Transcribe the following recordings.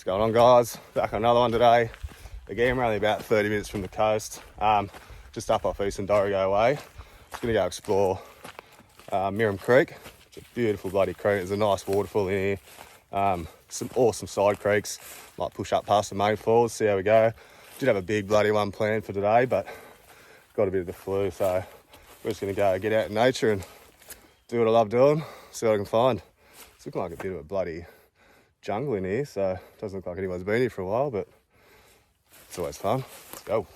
What's going on, guys? Back on another one today. Again, we're only about 30 minutes from the coast, just up off Eastern Dorrigo way. Just gonna go explore Miriam Creek. It's a beautiful bloody creek. There's a nice waterfall in here. Some awesome side creeks. Might push up past the main falls, see how we go. Did have a big bloody one planned for today, but got a bit of the flu, so we're just gonna go get out in nature and do what I love doing, see what I can find. It's looking like a bit of a bloody jungle in here, so it doesn't look like anyone's been here for a while, but it's always fun. Let's go.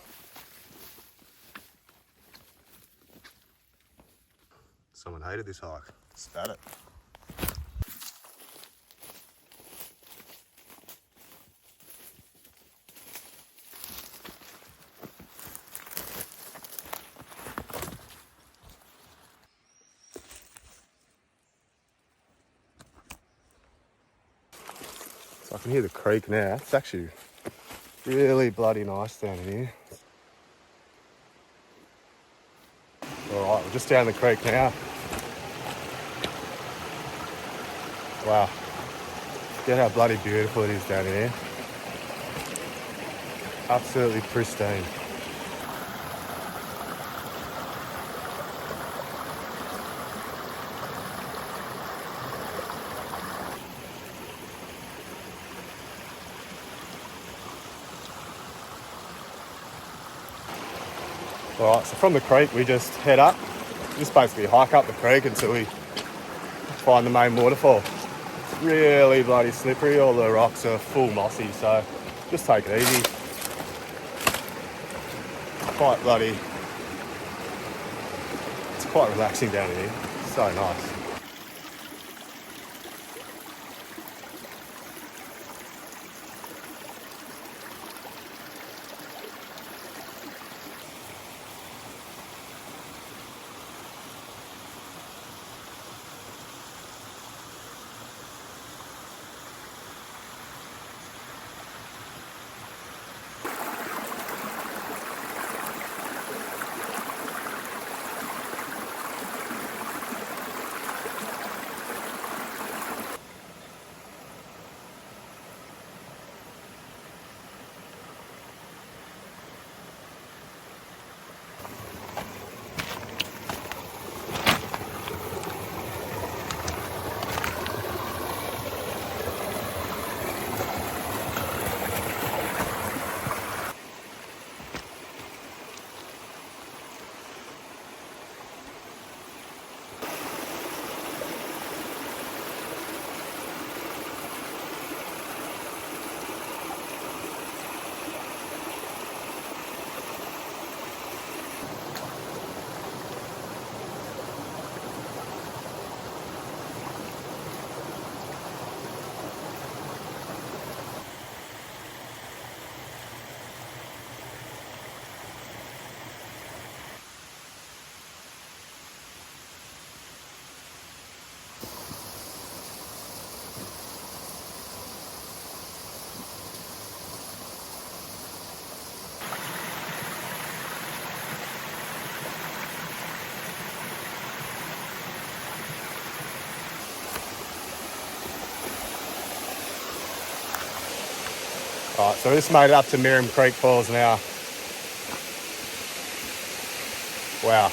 Someone hated this hike. Spat it. So I can hear the creek now. It's actually really bloody nice down here. Alright, we're just down the creek now. Wow. Get how bloody beautiful it is down here. Absolutely pristine. Alright, so from the creek we just head up. Just basically hike up the creek until we find the main waterfall. It's really bloody slippery, all the rocks are full mossy, so just take it easy. Quite bloody, it's quite relaxing down here, so nice. Alright, so we just made it up to Miriam Creek Falls now. Wow.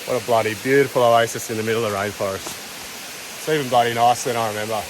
What a bloody beautiful oasis in the middle of the rainforest. It's even bloody nicer than I remember.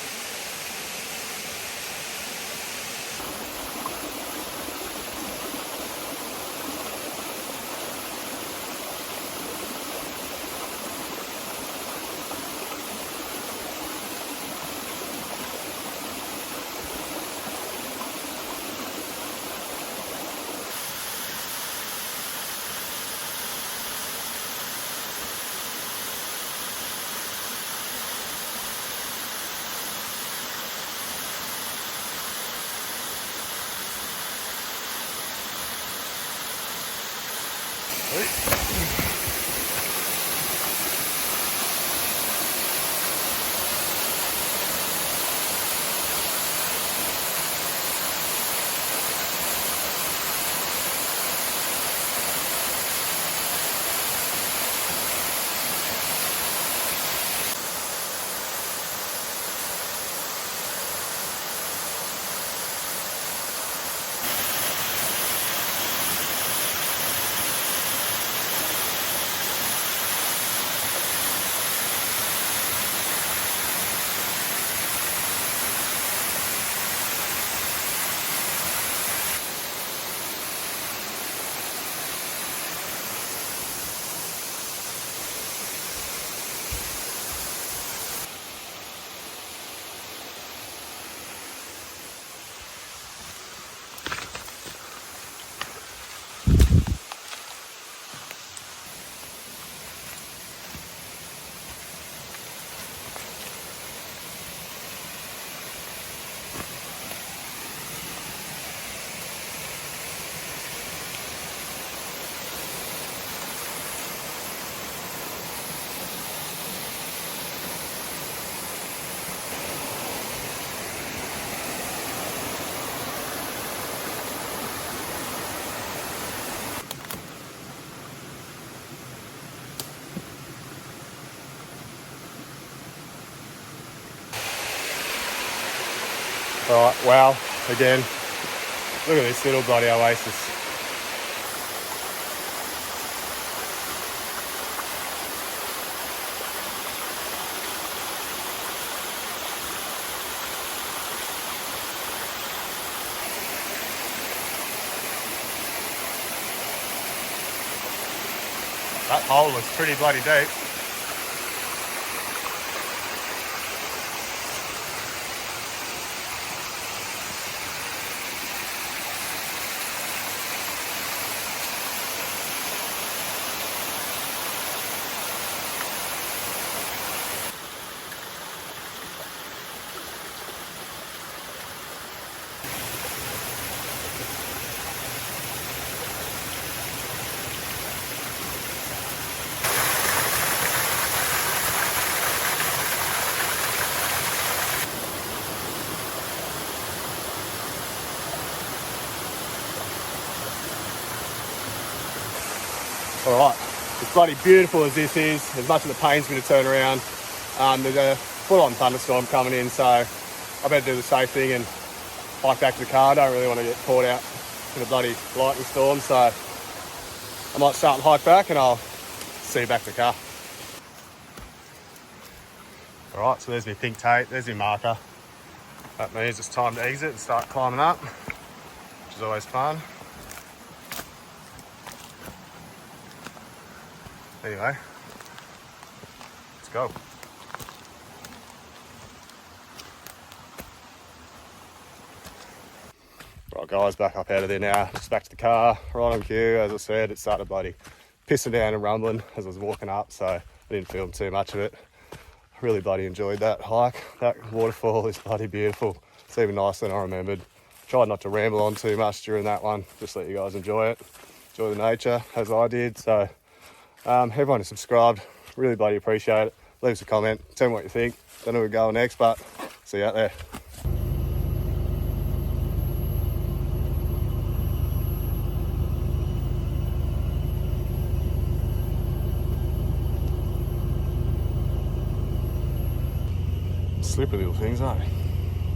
Alright, wow, again, look at this little bloody oasis. That hole was pretty bloody deep. Alright, as bloody beautiful as this is, as much as it pains me to turn around, there's a full-on thunderstorm coming in, so I better do the safe thing and hike back to the car. I don't really want to get caught out in a bloody lightning storm, so I might start and hike back and I'll see you back to the car. Alright, so there's my pink tape, there's my marker. That means it's time to exit and start climbing up, which is always fun. Anyway, let's go. Right guys, back up out of there now, just back to the car, right on cue. As I said, it started bloody pissing down and rumbling as I was walking up, so I didn't film too much of it. Really bloody enjoyed that hike. That waterfall is bloody beautiful. It's even nicer than I remembered. Tried not to ramble on too much during that one, just let you guys enjoy it. Enjoy the nature as I did, so everyone who's subscribed, really bloody appreciate it. Leave us a comment, tell me what you think. Don't know where we're going next, but see you out there. Slippery little things, aren't they?